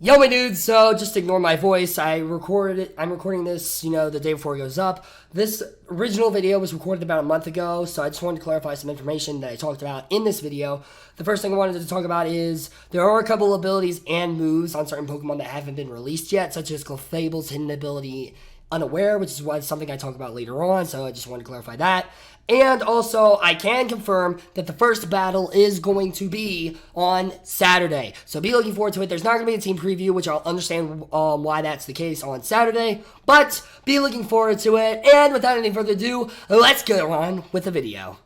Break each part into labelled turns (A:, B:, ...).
A: Yo, my dudes, so just ignore my voice. I'm recording this, the day before it goes up. This original video was recorded about a month ago, so I just wanted to clarify some information that I talked about in this video. The first thing I wanted to talk about is there are a couple abilities and moves on certain Pokemon that haven't been released yet, such as Clefable's hidden ability Unaware, which is something I talk about later on, so I just wanted to clarify that. And also, I can confirm that the first battle is going to be on Saturday. So be looking forward to it. There's not going to be a team preview, which I'll understand why that's the case on Saturday. But be looking forward to it. And without any further ado, let's get on with the video.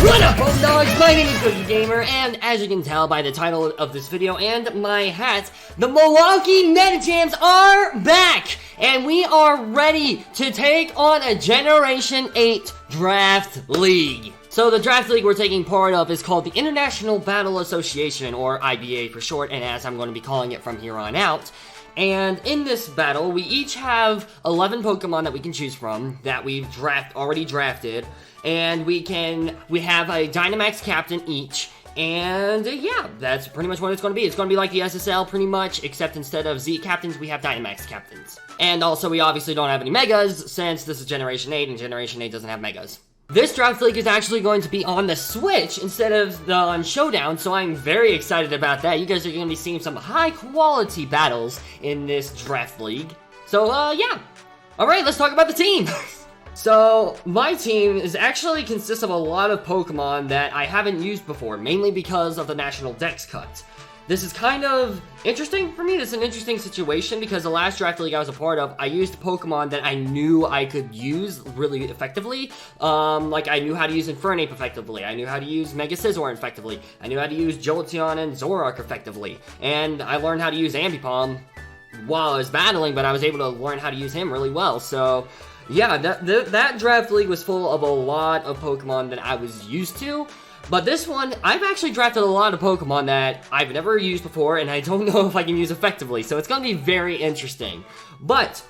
A: What up, Homedawgs? My name is Gokey Gamer, and as you can tell by the title of this video and my hat, the Milwaukee Medichams are back! And we are ready to take on a Generation 8 Draft League. So the Draft League we're taking part of is called the International Battle Association, or IBA for short, and as I'm going to be calling it from here on out. And in this battle, we each have 11 Pokemon that we can choose from that we've already drafted. And we have a Dynamax captain each, and yeah, that's pretty much what it's going to be. It's going to be like the SSL pretty much, except instead of Z captains, we have Dynamax captains. And also, we obviously don't have any Megas, since this is Generation 8, and Generation 8 doesn't have Megas. This Draft League is actually going to be on the Switch instead of on Showdown, so I'm very excited about that. You guys are going to be seeing some high-quality battles in this Draft League. So, yeah. Alright, let's talk about the team! So, my team actually consists of a lot of Pokemon that I haven't used before, mainly because of the National Dex cut. This is kind of interesting for me. This is an interesting situation because the last Draft League I was a part of, I used Pokemon that I knew I could use really effectively. Like, I knew how to use Infernape effectively. I knew how to use Mega Scizor effectively. I knew how to use Jolteon and Zoroark effectively. And I learned how to use Ambipom while I was battling, but I was able to learn how to use him really well, so... yeah, that Draft League was full of a lot of Pokemon that I was used to, but this one, I've actually drafted a lot of Pokemon that I've never used before, and I don't know if I can use effectively, so it's going to be very interesting. But,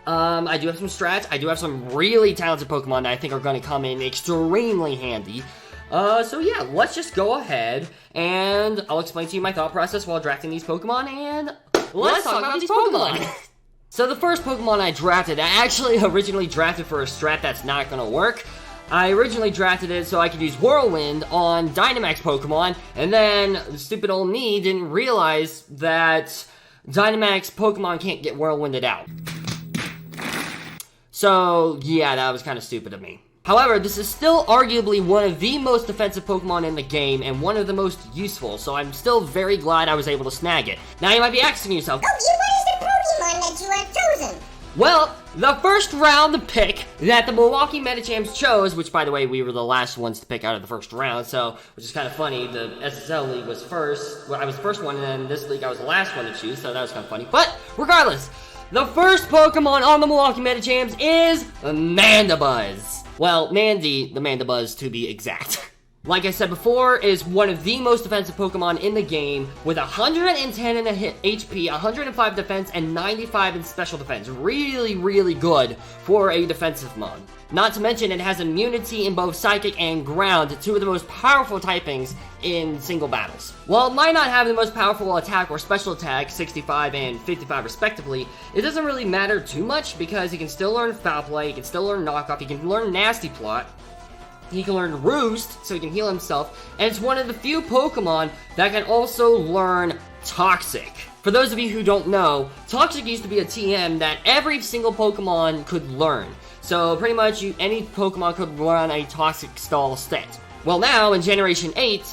A: I do have some strats, I do have some really talented Pokemon that I think are going to come in extremely handy. So yeah, let's just go ahead, and I'll explain to you my thought process while drafting these Pokemon, and let's talk about these Pokemon! So the first Pokemon I drafted, I actually originally drafted for a strat that's not going to work. I originally drafted it so I could use Whirlwind on Dynamax Pokemon, and then stupid old me didn't realize that Dynamax Pokemon can't get Whirlwinded out. So yeah, that was kind of stupid of me. However, this is still arguably one of the most defensive Pokemon in the game, and one of the most useful, so I'm still very glad I was able to snag it. Now you might be asking yourself,
B: Gokey, what is the Pokemon that you have chosen?
A: Well, the first round pick that the Milwaukee Medichams chose, which by the way, we were the last ones to pick out of the first round, so, which is kind of funny, the SSL League was first, well, I was the first one, and then this league I was the last one to choose, so that was kind of funny. But, regardless, the first Pokemon on the Milwaukee Medichams is Mandibuzz. Well, Mandy, the Mandibuzz to be exact. Like I said before, is one of the most defensive Pokemon in the game with 110 in HP, 105 defense, and 95 in special defense. Really, really good for a defensive mon. Not to mention, it has immunity in both Psychic and Ground, two of the most powerful typings in single battles. While it might not have the most powerful attack or special attack, 65 and 55 respectively, it doesn't really matter too much because he can still learn Foul Play, he can still learn Knockoff, he can learn Nasty Plot, he can learn Roost, so he can heal himself, and it's one of the few Pokemon that can also learn Toxic. For those of you who don't know, Toxic used to be a TM that every single Pokemon could learn. So pretty much any Pokemon could run a Toxic style stat. Well now, in Generation 8,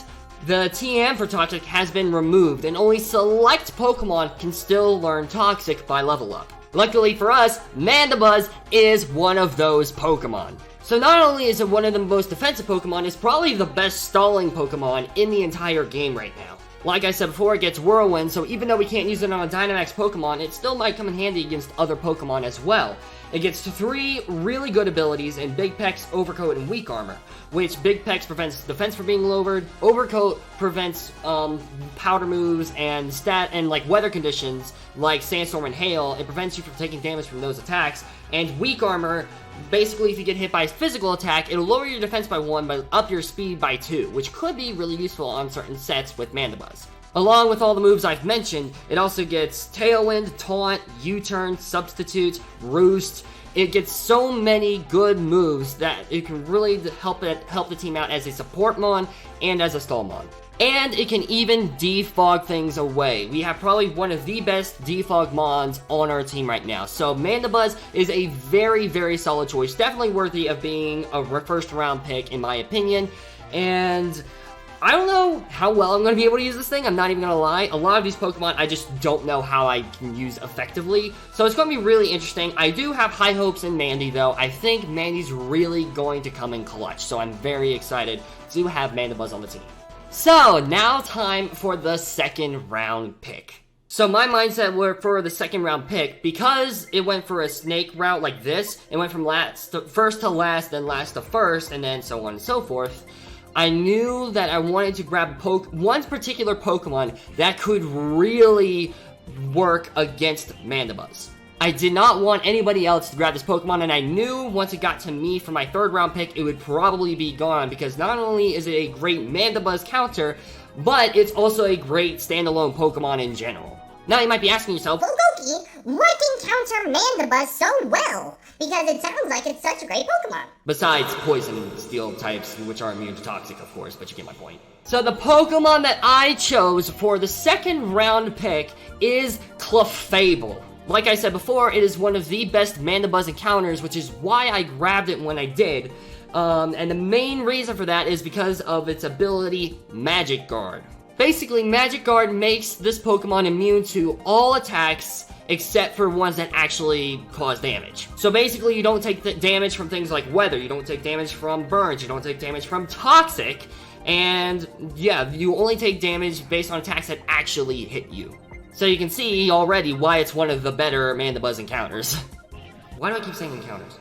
A: the TM for Toxic has been removed, and only select Pokemon can still learn Toxic by level up. Luckily for us, Mandibuzz is one of those Pokemon. So not only is it one of the most defensive Pokemon, it's probably the best stalling Pokemon in the entire game right now. Like I said before, it gets Whirlwind, so even though we can't use it on a Dynamax Pokemon, it still might come in handy against other Pokemon as well. It gets 3 really good abilities in Big Peck's Overcoat and Weak Armor, which Big Peck's prevents defense from being lowered, Overcoat prevents powder moves and like weather conditions like sandstorm and hail. It prevents you from taking damage from those attacks. And weak armor, basically if you get hit by a physical attack, it'll lower your defense by 1 but up your speed by 2, which could be really useful on certain sets with Mandibuzz. Along with all the moves I've mentioned, it also gets Tailwind, Taunt, U-Turn, Substitute, Roost. It gets so many good moves that it can really help the team out as a support mon and as a stall mon. And it can even defog things away. We have probably one of the best defog mons on our team right now. So Mandibuzz is a very, very solid choice. Definitely worthy of being a first round pick in my opinion. And I don't know how well I'm going to be able to use this thing, I'm not even going to lie. A lot of these Pokemon, I just don't know how I can use effectively. So it's going to be really interesting. I do have high hopes in Mandy, though. I think Mandy's really going to come in clutch. So I'm very excited to have Mandibuzz on the team. So now time for the second round pick. So my mindset for the second round pick, because it went for a snake route like this, it went from first to last, then last to first, and then so on and so forth. I knew that I wanted to grab one particular Pokemon that could really work against Mandibuzz. I did not want anybody else to grab this Pokemon, and I knew once it got to me for my third round pick, it would probably be gone, because not only is it a great Mandibuzz counter, but it's also a great standalone Pokemon in general. Now you might be asking yourself,
B: well, Gokey, what can counter Mandibuzz so well? Because it sounds like it's such a great Pokemon.
A: Besides poison and steel types, which are immune to toxic, of course, but you get my point. So the Pokemon that I chose for the second round pick is Clefable. Like I said before, it is one of the best Mandibuzz encounters, which is why I grabbed it when I did. And the main reason for that is because of its ability, Magic Guard. Basically, Magic Guard makes this Pokemon immune to all attacks except for ones that actually cause damage. So basically, you don't take damage from things like weather, you don't take damage from burns, you don't take damage from toxic, and yeah, you only take damage based on attacks that actually hit you. So you can see already why it's one of the better Mandibuzz encounters. Why do I keep saying encounters?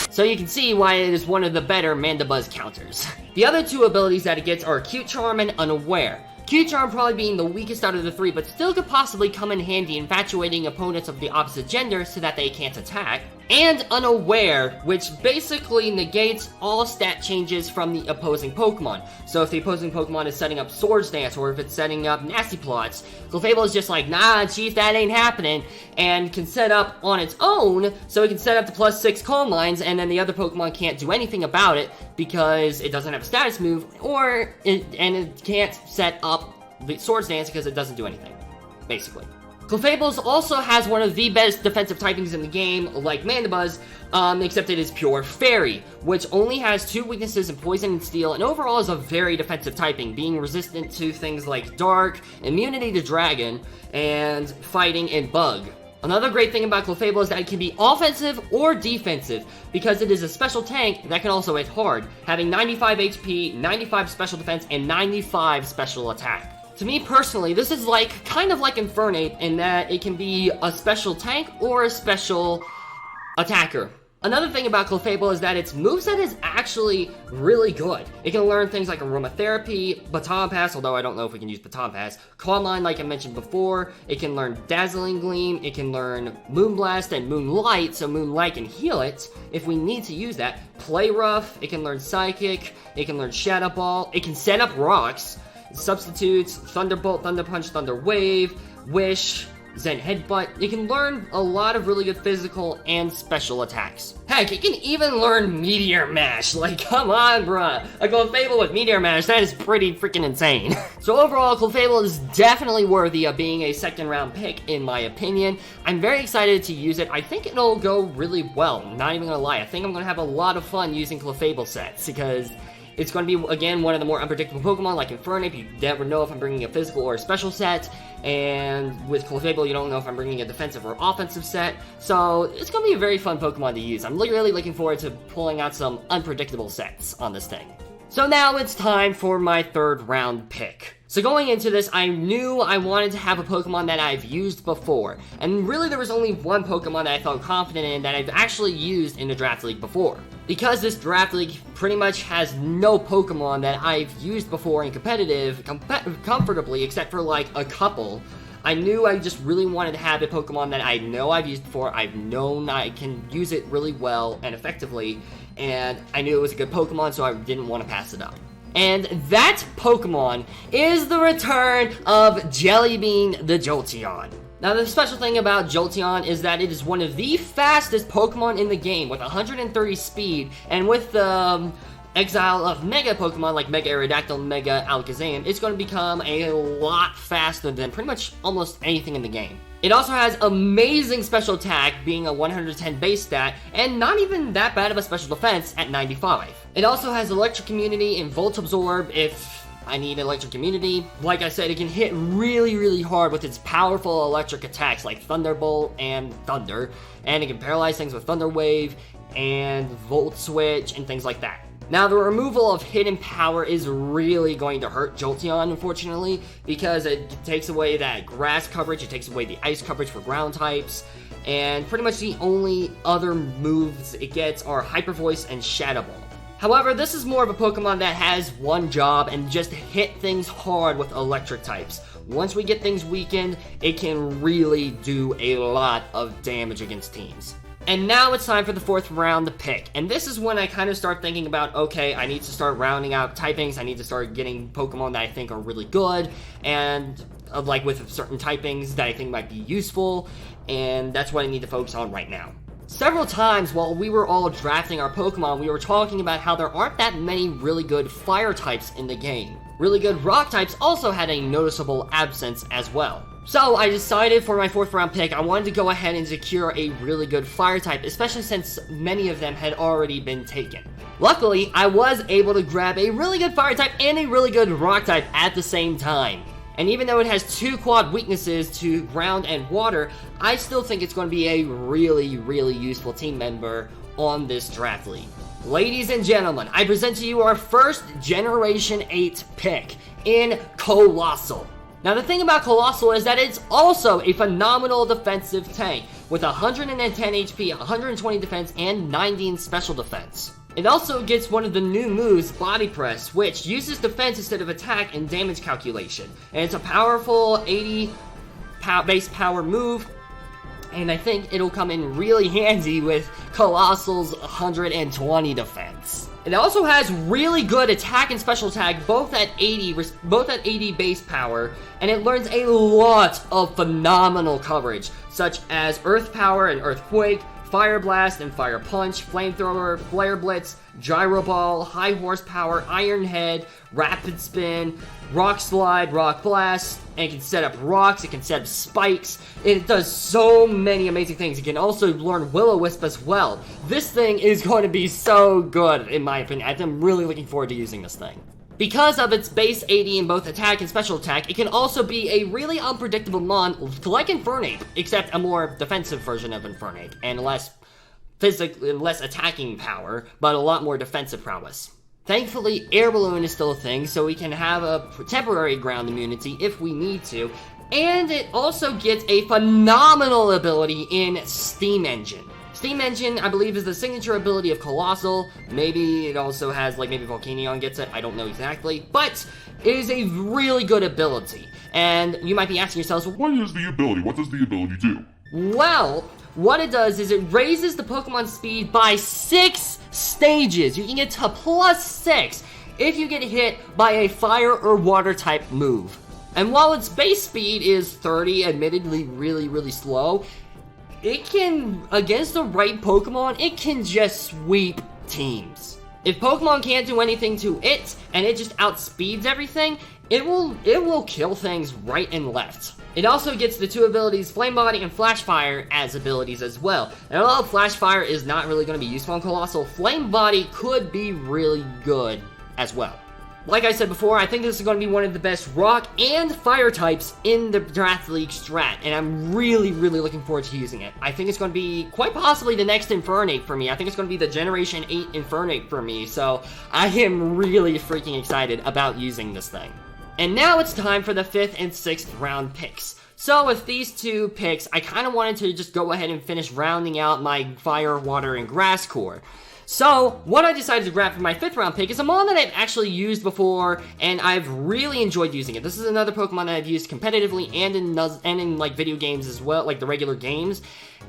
A: So you can see why it is one of the better Mandibuzz counters. The other two abilities that it gets are Cute Charm and Unaware. Cute Charm probably being the weakest out of the three, but still could possibly come in handy infatuating opponents of the opposite gender so that they can't attack. And Unaware, which basically negates all stat changes from the opposing Pokemon. So if the opposing Pokemon is setting up Swords Dance, or if it's setting up Nasty Plots, Clefable is just like, nah, chief, that ain't happening, and can set up on its own, so it can set up to +6 Calm Lines, and then the other Pokemon can't do anything about it, because it doesn't have a status move, and it can't set up the Swords Dance because it doesn't do anything, basically. Clefable also has one of the best defensive typings in the game, like Mandibuzz, except it is pure Fairy, which only has 2 weaknesses in Poison and Steel, and overall is a very defensive typing, being resistant to things like Dark, immunity to Dragon, and Fighting and Bug. Another great thing about Clefable is that it can be offensive or defensive, because it is a special tank that can also hit hard, having 95 HP, 95 special defense, and 95 special attack. To me personally, this is kind of like Infernape in that it can be a special tank or a special attacker. Another thing about Clefable is that its moveset is actually really good. It can learn things like Aromatherapy, Baton Pass, although I don't know if we can use Baton Pass, Calm Line like I mentioned before, it can learn Dazzling Gleam, it can learn Moonblast and Moonlight, so Moonlight can heal it if we need to use that. Play Rough, it can learn Psychic, it can learn Shadow Ball, it can set up rocks, Substitutes, Thunderbolt, Thunder Punch, Thunder Wave, Wish, Zen Headbutt. You can learn a lot of really good physical and special attacks. Heck, you can even learn Meteor Mash. Like, come on, bruh. A Clefable with Meteor Mash, that is pretty freaking insane. So overall, Clefable is definitely worthy of being a second round pick, in my opinion. I'm very excited to use it. I think it'll go really well, not even gonna lie. I think I'm gonna have a lot of fun using Clefable sets, because it's going to be, again, one of the more unpredictable Pokemon, like Infernape. You never know if I'm bringing a physical or a special set, and with Clefable, you don't know if I'm bringing a defensive or offensive set, so it's going to be a very fun Pokemon to use. I'm really looking forward to pulling out some unpredictable sets on this thing. So now it's time for my third round pick. So going into this, I knew I wanted to have a Pokemon that I've used before, and really there was only one Pokemon that I felt confident in that I've actually used in a Draft League before. Because this draft league pretty much has no Pokemon that I've used before in competitive comfortably, except for like a couple, I knew I just really wanted to have a Pokemon that I know I've used before, I've known I can use it really well and effectively, and I knew it was a good Pokemon, so I didn't want to pass it up. And that Pokemon is the return of Jellybean the Jolteon. Now, the special thing about Jolteon is that it is one of the fastest Pokemon in the game with 130 speed, and with the exile of Mega Pokemon like Mega Aerodactyl, Mega Alakazam, it's going to become a lot faster than pretty much almost anything in the game. It also has amazing special attack, being a 110 base stat, and not even that bad of a special defense at 95. It also has Electric Immunity and Volt Absorb if I need Electric Immunity. Like I said, it can hit really hard with its powerful electric attacks like Thunderbolt and Thunder, and it can paralyze things with Thunder Wave and Volt Switch and things like that. Now, the removal of hidden power is really going to hurt Jolteon, unfortunately, because it takes away that grass coverage, it takes away the ice coverage for ground types, and pretty much the only other moves it gets are Hyper Voice and Shadow Ball. However, this is more of a Pokemon that has one job and just hit things hard with electric types. Once we get things weakened, it can really do a lot of damage against teams. And now it's time for the 4th round pick, and this is when I kind of start thinking about, okay, I need to start rounding out typings, I need to start getting Pokemon that I think are really good, and like with certain typings that I think might be useful, and that's what I need to focus on right now. Several times while we were all drafting our Pokemon, we were talking about how there aren't that many really good fire types in the game. Really good rock types also had a noticeable absence as well. So I decided for my 4th round pick, I wanted to go ahead and secure a really good fire type, especially since many of them had already been taken. Luckily, I was able to grab a really good fire type and a really good rock type at the same time. And even though it has 2 quad weaknesses to ground and water, I still think it's going to be a really useful team member on this draft league. Ladies and gentlemen, I present to you our first Generation 8 pick in Colossal. Now, the thing about Colossal is that it's also a phenomenal defensive tank with 110 HP, 120 defense, and 90 in special defense. It also gets one of the new moves, Body Press, which uses defense instead of attack and damage calculation. And it's a powerful 80 base power move, and I think it'll come in really handy with Colossal's 120 defense. It also has really good attack and special attack, both at 80 base power, and it learns a lot of phenomenal coverage, such as Earth Power and Earthquake, Fire Blast and Fire Punch, Flamethrower, Flare Blitz, Gyro Ball, High Horsepower, Iron Head, Rapid Spin, Rock Slide, Rock Blast, and it can set up rocks, it can set up spikes. It does so many amazing things. It can also learn Will-O-Wisp as well. This thing is going to be so good, in my opinion. I'm really looking forward to using this thing. Because of its base 80 in both attack and special attack, it can also be a really unpredictable mon like Infernape, except a more defensive version of Infernape, and less attacking power, but a lot more defensive prowess. Thankfully, Air Balloon is still a thing, so we can have a temporary ground immunity if we need to, and it also gets a phenomenal ability in Steam Engine. Steam Engine, I believe, is the signature ability of Colossal. Maybe it also has, like, maybe Volcanion gets it, I don't know exactly, but it is a really good ability. And you might be asking yourselves, well,
C: what is the ability? What does the ability do?
A: Well, what it does is it raises the Pokemon speed by 6 stages. You can get to +6 if you get hit by a fire or water type move. And while its base speed is 30, admittedly really slow, it can, against the right Pokemon, it can just sweep teams. If Pokemon can't do anything to it, and it just outspeeds everything, it will kill things right and left. It also gets the 2 abilities, Flame Body and Flash Fire, as abilities as well. And although Flash Fire is not really going to be useful on Colossal, Flame Body could be really good as well. Like I said before, I think this is going to be one of the best rock and fire types in the Draft League strat, and I'm really looking forward to using it. I think it's going to be quite possibly the next Infernape for me. I think it's going to be the Generation 8 Infernape for me, so I am really freaking excited about using this thing. And now it's time for the 5th and 6th round picks. So with these 2 picks, I kind of wanted to just go ahead and finish rounding out my Fire, Water, and Grass core. So, what I decided to grab for my 5th round pick is a mon that I've actually used before, and I've really enjoyed using it. This is another Pokemon that I've used competitively and in like video games as well, like the regular games,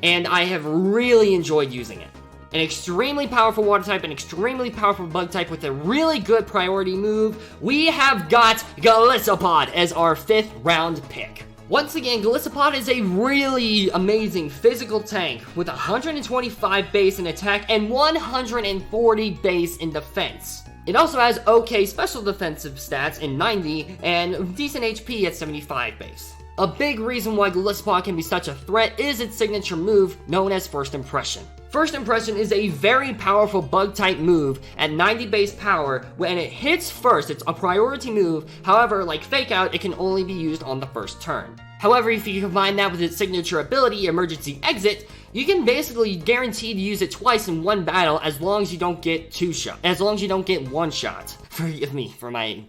A: and I have really enjoyed using it. An extremely powerful water type, an extremely powerful bug type with a really good priority move. We have got Golisopod as our 5th round pick. Once again, Golisopod is a really amazing physical tank with 125 base in attack and 140 base in defense. It also has okay special defensive stats in 90 and decent HP at 75 base. A big reason why Golisopod can be such a threat is its signature move known as First Impression. First Impression is a very powerful bug-type move at 90 base power. When it hits first, it's a priority move. However, like Fake Out, it can only be used on the first turn. However, if you combine that with its signature ability, Emergency Exit, you can basically guarantee to use it twice in one battle as long as you don't get one shot. Forgive me for my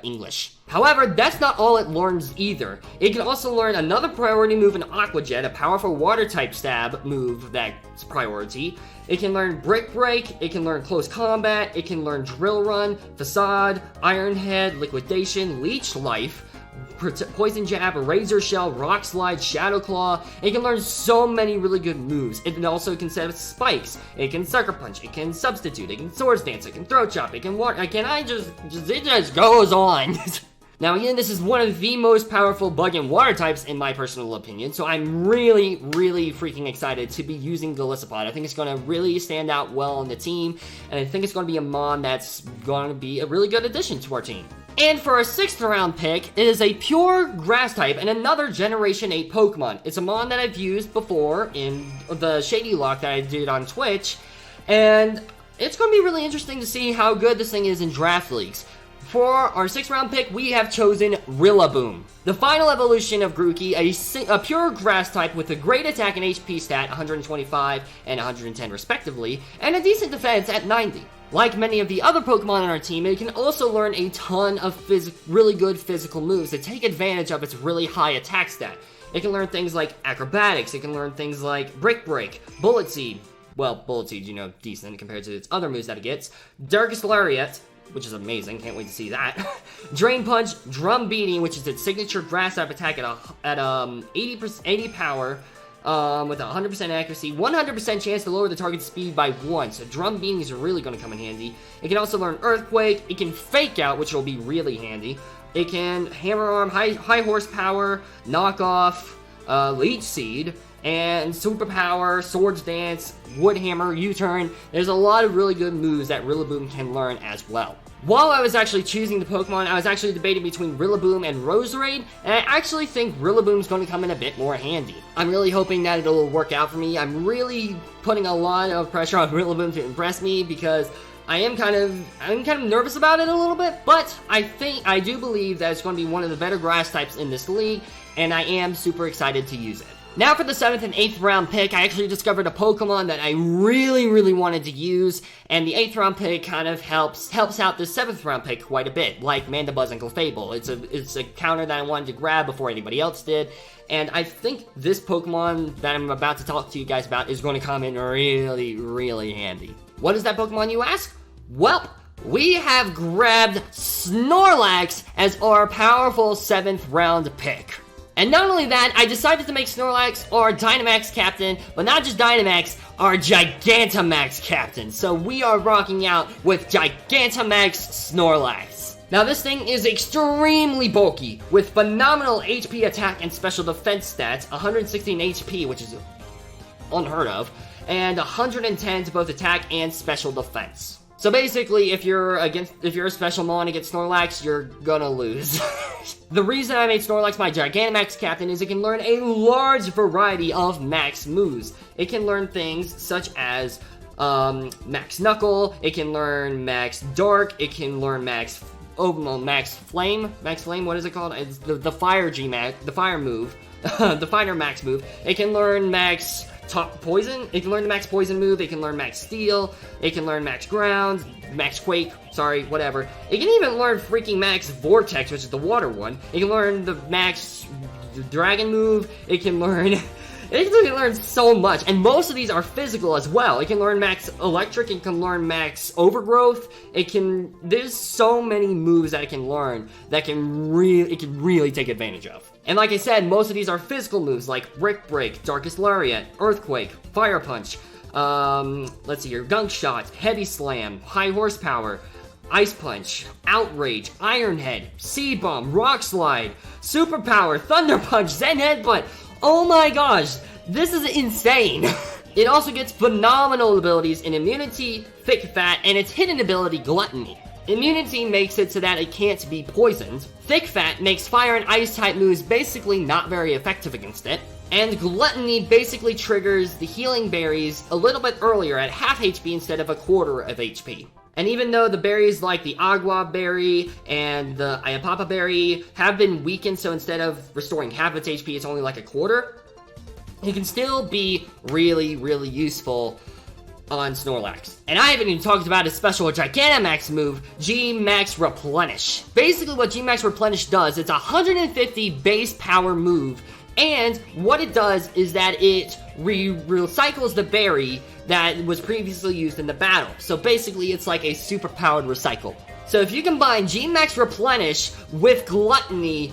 A: English. However, that's not all it learns either. It can also learn another priority move in Aqua Jet, a powerful water type stab move that's priority. It can learn Brick Break, it can learn Close Combat, it can learn Drill Run, Facade, Iron Head, Liquidation, Leech Life, Poison Jab, Razor Shell, Rock Slide, Shadow Claw. It can learn so many really good moves. It also can set up spikes. It can Sucker Punch. It can Substitute. It can Swords Dance. It can Throat Chop. It can Water. It just goes on. Now again, this is one of the most powerful bug and water types in my personal opinion, so I'm really, really freaking excited to be using Golisopod. I think it's going to really stand out well on the team, and I think it's going to be a mon that's going to be a really good addition to our team. And for our 6th round pick, it is a pure grass type and another Generation 8 Pokemon. It's a mon that I've used before in the Shady Lock that I did on Twitch, and it's going to be really interesting to see how good this thing is in draft leagues. For our 6th round pick, we have chosen Rillaboom, the final evolution of Grookey, a pure grass type with a great attack and HP stat, 125 and 110 respectively, and a decent defense at 90. Like many of the other Pokemon on our team, it can also learn a ton of really good physical moves to take advantage of its really high attack stat. It can learn things like Acrobatics, it can learn things like Brick Break, Bullet Seed, well, Bullet Seed, decent compared to its other moves that it gets, Darkest Lariat, which is amazing, can't wait to see that. Drain Punch, Drum Beating, which is its signature grass type attack at 80 power, with 100% accuracy, 100% chance to lower the target's speed by 1, so Drum Beating is really going to come in handy. It can also learn Earthquake, it can Fake Out, which will be really handy. It can Hammer Arm, high horsepower, Knock Off, Leech Seed, and Superpower, Swords Dance, Wood Hammer, U-Turn. There's a lot of really good moves that Rillaboom can learn as well. While I was actually choosing the Pokemon, I was actually debating between Rillaboom and Roserade, and I actually think Rillaboom's going to come in a bit more handy. I'm really hoping that it'll work out for me. I'm really putting a lot of pressure on Rillaboom to impress me because I'm kind of nervous about it a little bit, but I do believe that it's going to be one of the better grass types in this league, and I am super excited to use it. Now for the 7th and 8th round pick, I actually discovered a Pokemon that I really, really wanted to use, and the 8th round pick kind of helps out the 7th round pick quite a bit, like Mandibuzz and Clefable. It's a counter that I wanted to grab before anybody else did, and I think this Pokemon that I'm about to talk to you guys about is going to come in really, really handy. What is that Pokemon, you ask? Well, we have grabbed Snorlax as our powerful 7th round pick. And not only that, I decided to make Snorlax our Dynamax captain, but not just Dynamax, our Gigantamax captain. So we are rocking out with Gigantamax Snorlax. Now this thing is extremely bulky, with phenomenal HP attack and special defense stats, 116 HP, which is unheard of, and 110 to both attack and special defense. So basically, if you're a special mon against Snorlax, you're gonna lose. The reason I made Snorlax my Gigantamax captain is it can learn a large variety of max moves. It can learn things such as Max Knuckle, it can learn Max Dark, it can learn Max Flame, what is it called? It's the Fire G-Max, the Fire move, the Fighter Max move. It can learn Max Poison, it can learn the Max Poison move, it can learn Max Steel, it can learn Max Ground, Max Quake, whatever. It can even learn freaking Max Vortex, which is the water one. It can learn the Max Dragon move, it can learn It can learn so much, and most of these are physical as well. It can learn max electric, it can learn max overgrowth, there's so many moves that it can learn that it can really take advantage of. And like I said, most of these are physical moves like Brick Break, Darkest Lariat, Earthquake, Fire Punch, let's see here, Gunk Shot, Heavy Slam, High Horsepower, Ice Punch, Outrage, Iron Head, Seed Bomb, Rock Slide, Superpower, Thunder Punch, Zen Headbutt. Oh my gosh, this is insane. It also gets phenomenal abilities in Immunity, Thick Fat, and its hidden ability, Gluttony. Immunity makes it so that it can't be poisoned. Thick Fat makes fire and ice type moves basically not very effective against it. And Gluttony basically triggers the healing berries a little bit earlier at half HP instead of a quarter of HP. And even though the berries like the Agua Berry and the Ayapapa Berry have been weakened, so instead of restoring half its HP, it's only like a quarter, it can still be really useful on Snorlax. And I haven't even talked about his special Gigantamax move, G-Max Replenish. Basically what G-Max Replenish does, it's a 150 base power move, and what it does is that it recycles the berry that was previously used in the battle. So basically it's like a super powered recycle. So if you combine G-Max Replenish with Gluttony,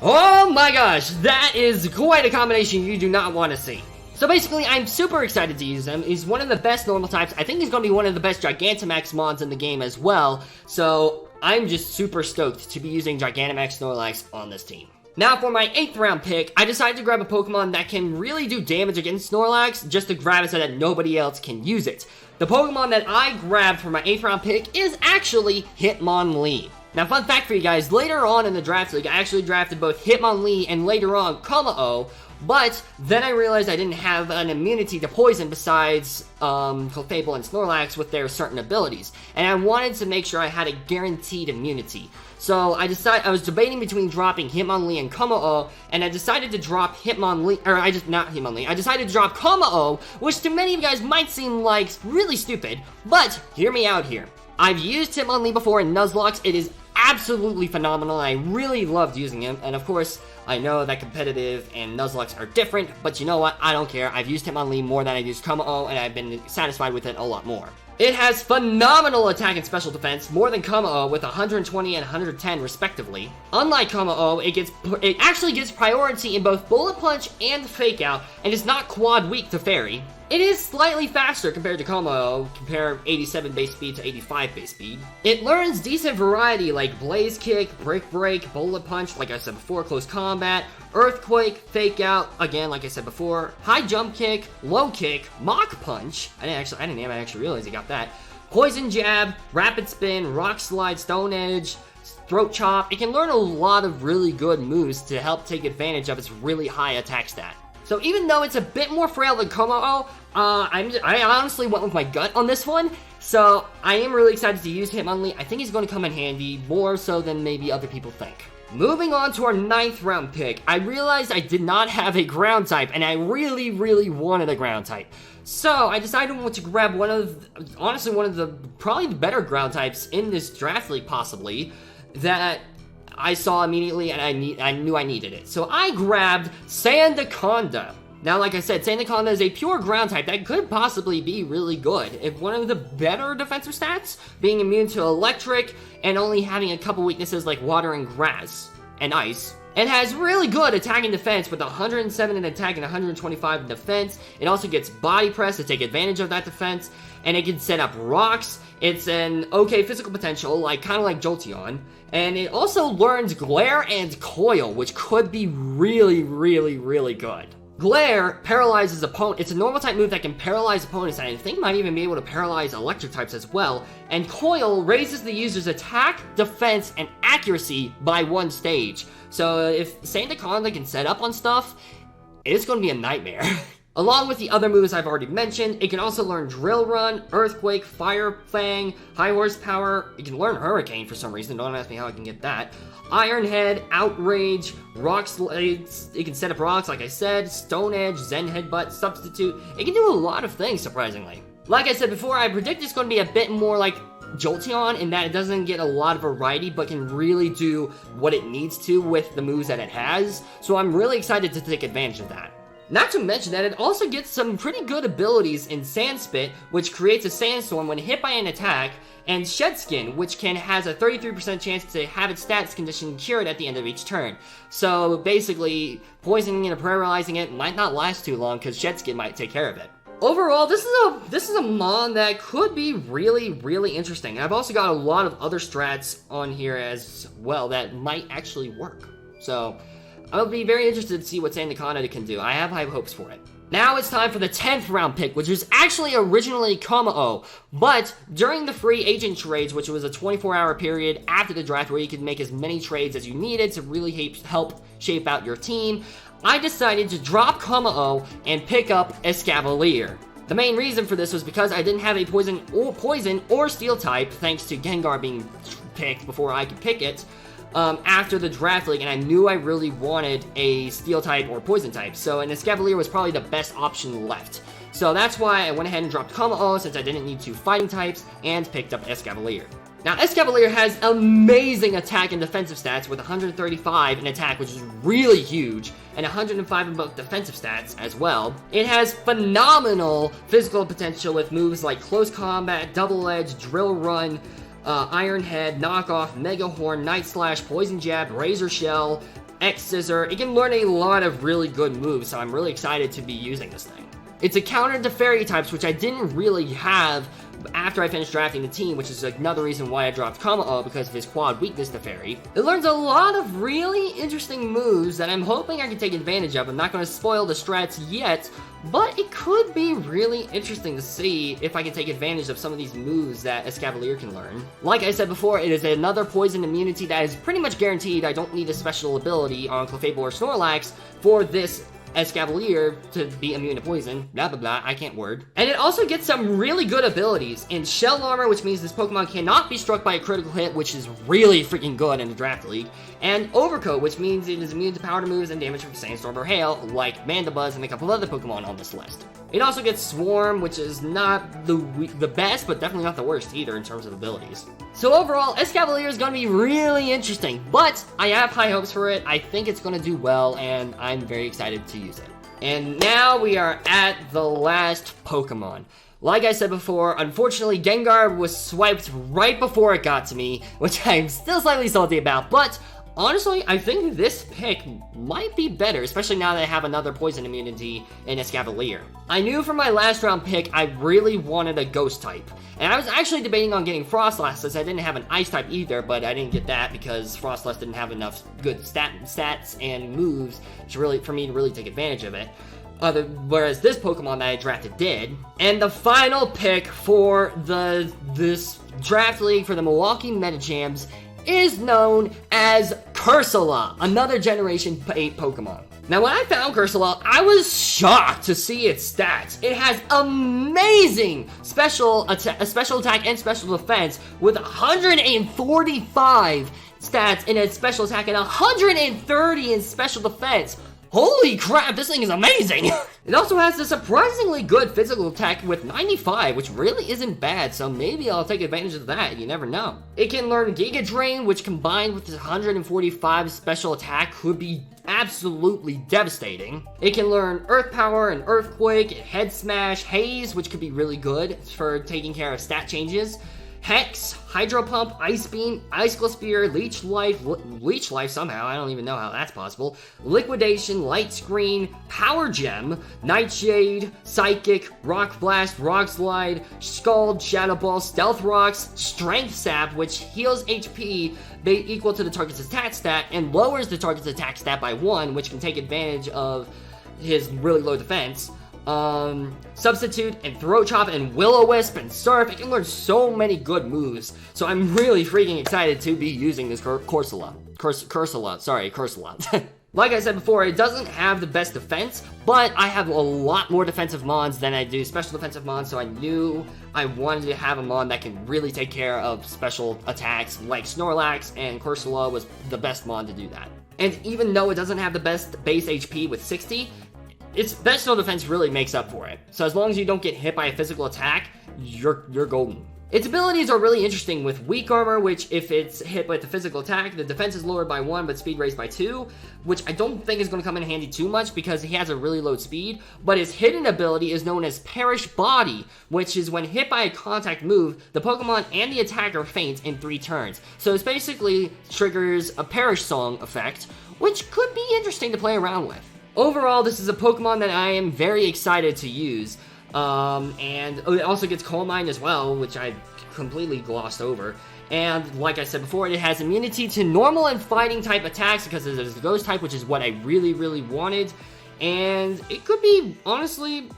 A: oh my gosh, that is quite a combination you do not want to see. So basically, I'm super excited to use him. He's one of the best normal types. I think he's going to be one of the best Gigantamax mons in the game as well. So I'm just super stoked to be using Gigantamax Snorlax on this team. Now for my 8th round pick, I decided to grab a Pokemon that can really do damage against Snorlax, just to grab it so that nobody else can use it. The Pokemon that I grabbed for my 8th round pick is actually Hitmonlee. Now fun fact for you guys, later on in the draft league, I actually drafted both Hitmonlee and later on Kommo-o, but then I realized I didn't have an immunity to poison besides Clefable and Snorlax with their certain abilities. And I wanted to make sure I had a guaranteed immunity. So I was debating between dropping Hitmonlee and Kommo-o, and I decided to drop I decided to drop Kommo-o, which to many of you guys might seem like really stupid, but hear me out here. I've used Hitmonlee before in Nuzlocke. It is absolutely phenomenal. I really loved using him, and of course, I know that competitive and Nuzlocke are different, but you know what? I don't care. I've used Hitmonlee more than I've used Kommo-o, and I've been satisfied with it a lot more. It has phenomenal attack and special defense, more than Kommo-o with 120 and 110 respectively. Unlike Kommo-o, it actually gets priority in both Bullet Punch and Fake Out, and is not quad weak to Fairy. It is slightly faster compared to Kommo-o, compare 87 base speed to 85 base speed. It learns decent variety like Blaze Kick, Brick Break, Bullet Punch, like I said before, Close Combat, Earthquake, Fake Out, again, like I said before, High Jump Kick, Low Kick, Mach Punch, I didn't actually realize he got that, Poison Jab, Rapid Spin, Rock Slide, Stone Edge, Throat Chop. It can learn a lot of really good moves to help take advantage of its really high attack stat. So even though it's a bit more frail than Kommo-o, I honestly went with my gut on this one. So I am really excited to use Hitmonlee. I think he's going to come in handy, more so than maybe other people think. Moving on to our 9th round pick, I realized I did not have a ground type, and I really wanted a ground type. So I decided to grab one of the probably the better ground types in this draft league possibly, that I saw immediately and I knew I needed it. So I grabbed Sandaconda. Now, like I said, Sandaconda is a pure ground type that could possibly be really good. If one of the better defensive stats, being immune to electric and only having a couple weaknesses like water and grass and ice. It has really good attack and defense with 107 in attack and 125 in defense. It also gets body press to take advantage of that defense, and it can set up rocks. It's an okay physical potential, kind of like Jolteon, and it also learns Glare and Coil, which could be really good. Glare paralyzes opponents. It's a normal type move that can paralyze opponents, and I think might even be able to paralyze electric types as well. And Coil raises the user's attack, defense, and accuracy by 1 stage. So if Sandaconda can set up on stuff, it's going to be a nightmare. Along with the other moves I've already mentioned, it can also learn Drill Run, Earthquake, Fire Fang, High Horsepower. It can learn Hurricane for some reason. Don't ask me how I can get that. Iron Head, Outrage, Rock Slides. It can set up rocks, like I said. Stone Edge, Zen Headbutt, Substitute. It can do a lot of things, surprisingly. Like I said before, I predict it's going to be a bit more like Jolteon in that it doesn't get a lot of variety, but can really do what it needs to with the moves that it has. So I'm really excited to take advantage of that. Not to mention that it also gets some pretty good abilities in Sand Spit, which creates a sandstorm when hit by an attack, and Shed Skin, which has a 33% chance to have its stats condition cured at the end of each turn. So basically, poisoning and paralyzing it might not last too long because Shed Skin might take care of it. Overall, this is a mon that could be really, really interesting. I've also got a lot of other strats on here as well that might actually work. So I'll be very interested to see what Sandaconda can do. I have high hopes for it. Now it's time for the 10th round pick, which was actually originally Kommo-o, but during the free agent trades, which was a 24-hour period after the draft where you could make as many trades as you needed to really help shape out your team, I decided to drop Kommo-o and pick up Escavalier. The main reason for this was because I didn't have a poison or steel type, thanks to Gengar being picked before I could pick it, after the draft league, and I knew I really wanted a steel type or poison type, so an Escavalier was probably the best option left. So that's why I went ahead and dropped Kommo-o since I didn't need two fighting types, and picked up Escavalier. Now, Escavalier has amazing attack and defensive stats with 135 in attack, which is really huge, and 105 in both defensive stats as well. It has phenomenal physical potential with moves like Close Combat, Double Edge, Drill Run, Iron Head, Knockoff, Mega Horn, Night Slash, Poison Jab, Razor Shell, X Scissor. It can learn a lot of really good moves, so I'm really excited to be using this thing. It's a counter to Fairy types, which I didn't really have after I finished drafting the team, which is another reason why I dropped Kommo-o, because of his quad weakness to Fairy. It learns a lot of really interesting moves that I'm hoping I can take advantage of. I'm not going to spoil the strats yet, but it could be really interesting to see if I can take advantage of some of these moves that Escavalier can learn. Like I said before, it is another poison immunity that is pretty much guaranteed. I don't need a special ability on Clefable or Snorlax for this Escavalier to be immune to poison, blah blah blah, I can't word. And it also gets some really good abilities in Shell Armor, which means this Pokemon cannot be struck by a critical hit, which is really freaking good in the draft league, and Overcoat, which means it is immune to powder moves and damage from Sandstorm or Hail, like Mandibuzz and a couple other Pokemon on this list. It also gets Swarm, which is not the best, but definitely not the worst either in terms of abilities. So overall, Escavalier is going to be really interesting, but I have high hopes for it. I think it's going to do well, and I'm very excited to use it. And now we are at the last Pokemon. Like I said before, unfortunately, Gengar was swiped right before it got to me, which I'm still slightly salty about, but honestly, I think this pick might be better, especially now that I have another poison immunity in Escavalier. I knew from my last round pick I really wanted a ghost type, and I was actually debating on getting Frostlass since I didn't have an ice type either, but I didn't get that because Frostlass didn't have enough good stats and moves for me to really take advantage of it. Whereas this Pokemon that I drafted did. And the final pick for this draft league for the Milwaukee Medichams is known as Cursula, another Generation 8 Pokemon. Now, when I found Cursula, I was shocked to see its stats. It has amazing special attack and special defense with 145 stats in its special attack and 130 in special defense. Holy crap, this thing is amazing! It also has a surprisingly good physical attack with 95, which really isn't bad, so maybe I'll take advantage of that, you never know. It can learn Giga Drain, which combined with its 145 special attack could be absolutely devastating. It can learn Earth Power and Earthquake, Head Smash, Haze, which could be really good for taking care of stat changes. Hex, Hydro Pump, Ice Beam, Icicle Spear, Leech Life somehow, I don't even know how that's possible, Liquidation, Light Screen, Power Gem, Nightshade, Psychic, Rock Blast, Rock Slide, Scald, Shadow Ball, Stealth Rocks, Strength Sap, which heals HP equal to the target's attack stat and lowers the target's attack stat by 1, which can take advantage of his really low defense. Substitute and Throat Chop and Will-O-Wisp and Surf. It can learn so many good moves, so I'm really freaking excited to be using this Cursula. Like I said before, it doesn't have the best defense, but I have a lot more defensive mons than I do special defensive mons, so I knew I wanted to have a mon that can really take care of special attacks like Snorlax, and Cursula was the best mon to do that. And even though it doesn't have the best base HP with 60, its special defense really makes up for it. So as long as you don't get hit by a physical attack, you're golden. Its abilities are really interesting with weak armor, which if it's hit with a physical attack, the defense is lowered by 1 but speed raised by 2, which I don't think is going to come in handy too much because he has a really low speed. But his hidden ability is known as Perish Body, which is when hit by a contact move, the Pokemon and the attacker faint in 3 turns. So this basically triggers a Perish Song effect, which could be interesting to play around with. Overall, this is a Pokemon that I am very excited to use. And it also gets Coal Mine as well, which I completely glossed over. And like I said before, it has immunity to normal and fighting type attacks because it is a ghost type, which is what I really, really wanted. And it could be, honestly,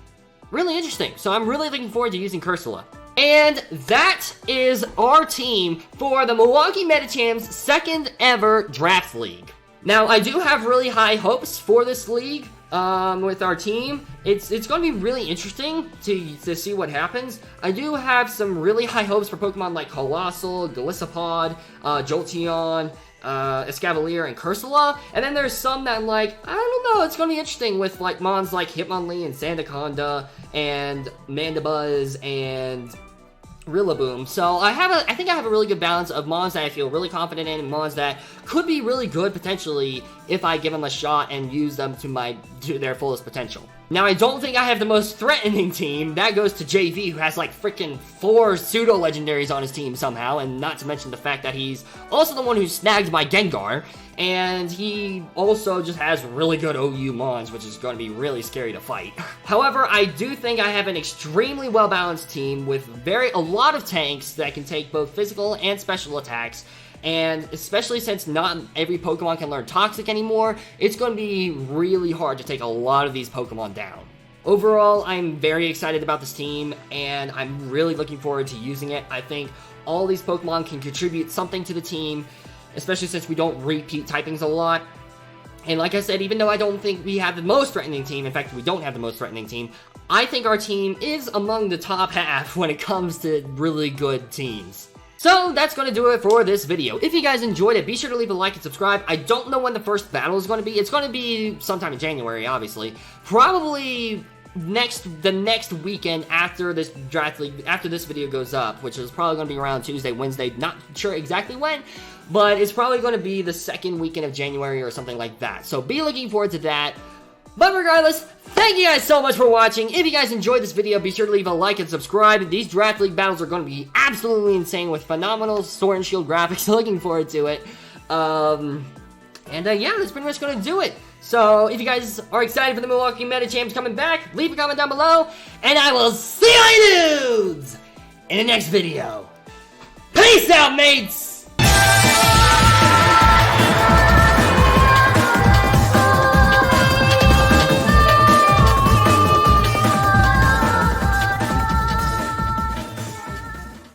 A: really interesting. So I'm really looking forward to using Cursula. And that is our team for the Milwaukee Medichams' second ever Draft League. Now, I do have really high hopes for this league. With our team, it's going to be really interesting to see what happens. I do have some really high hopes for Pokemon like Colossal, Golisopod, Jolteon, Escavalier, and Cursula. And then there's some that I don't know, it's going to be interesting with Mons like Hitmonlee and Sandaconda and Mandibuzz and Rillaboom. So I think I have a really good balance of Mons that I feel really confident in and Mons that could be really good potentially if I give them a shot and use them to their fullest potential. Now, I don't think I have the most threatening team. That goes to JV, who has freaking 4 pseudo-legendaries on his team somehow, and not to mention the fact that he's also the one who snagged my Gengar, and he also just has really good OU Mons, which is going to be really scary to fight. However, I do think I have an extremely well-balanced team with a lot of tanks that can take both physical and special attacks, and especially since not every Pokemon can learn Toxic anymore, it's going to be really hard to take a lot of these Pokemon down. Overall, I'm very excited about this team, and I'm really looking forward to using it. I think all these Pokemon can contribute something to the team, especially since we don't repeat typings a lot. And like I said, even though I don't think we have the most threatening team, in fact, we don't have the most threatening team, I think our team is among the top half when it comes to really good teams. So that's going to do it for this video. If you guys enjoyed it, be sure to leave a like and subscribe. I don't know when the first battle is going to be. It's going to be sometime in January, obviously. Probably the next weekend after this Draft League, after this video goes up, which is probably going to be around Tuesday, Wednesday, not sure exactly when, but it's probably going to be the second weekend of January or something like that. So be looking forward to that. But regardless, thank you guys so much for watching. If you guys enjoyed this video, be sure to leave a like and subscribe. These Draft League battles are going to be absolutely insane with phenomenal Sword and Shield graphics. Looking forward to it. Yeah, that's pretty much going to do it. So, if you guys are excited for the Milwaukee Medichams coming back, leave a comment down below, and I will see you dudes in the next video. Peace out, mates!